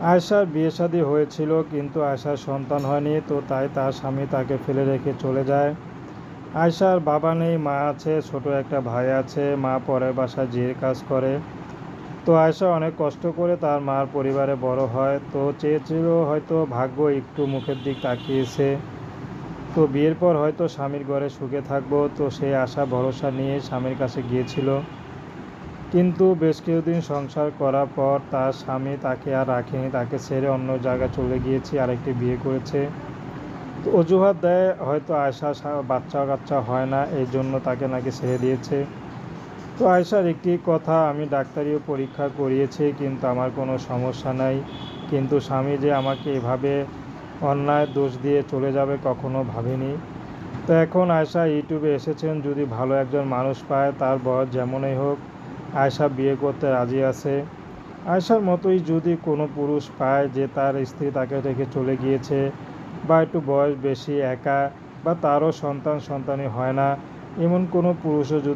আয়েশার বিয়ে শাদী হয়েছিল, কিন্তু আয়েশার সন্তান হয়নি, তো তাই তার স্বামী তাকে ফেলে রেখে চলে যায়। আয়েশার বাবা নেই, মা আছে, ছোট একটা ভাই আছে। মা পরের বাসায় জির কাজ করে। তো আয়েশা অনেক কষ্ট করে তার মার পরিবারে বড় হয়। তো চেয়েছিল, হয়তো ভাগ্য একটু মুখের দিক তাকিয়েছে, তো বিয়ের পর হয়তো স্বামীর ঘরে সুখে থাকবো। তো সেই আশা ভরসা নিয়ে স্বামীর কাছে গিয়েছিল। কিন্তু বেশ কিছুদিন সংসার করার পর তার স্বামী তাকে আর রাখেনি, তাকে ছেড়ে অন্য জায়গায় চলে গিয়েছে, আরেকটি বিয়ে করেছে। তো অজুহাত দেয় হয়তো আয়েশা বাচ্চা কাচ্চা হয় না, এই জন্য তাকে নাকি ছেড়ে দিয়েছে। তো আয়েশার একটি কথা, আমি ডাক্তারিও পরীক্ষা করিয়েছি, কিন্তু আমার কোনো সমস্যা নাই। কিন্তু স্বামী যে আমাকে এভাবে অন্যায় দোষ দিয়ে চলে যাবে কখনো ভাবিনি। তো এখন আয়েশা ইউটিউবে এসেছেন, যদি ভালো একজন মানুষ পায়, তার বয়স যেমনই হোক, আয়েশা বিয়ে করতে রাজি আছে। আয়েশার মতোই যদি কোনো পুরুষ পায় যে তার স্ত্রী তাকে রেখে চলে গিয়েছে, বা একটু বয়স বেশি, একা, বা তারও সন্তানি হয় না, এমন কোনো পুরুষও যদি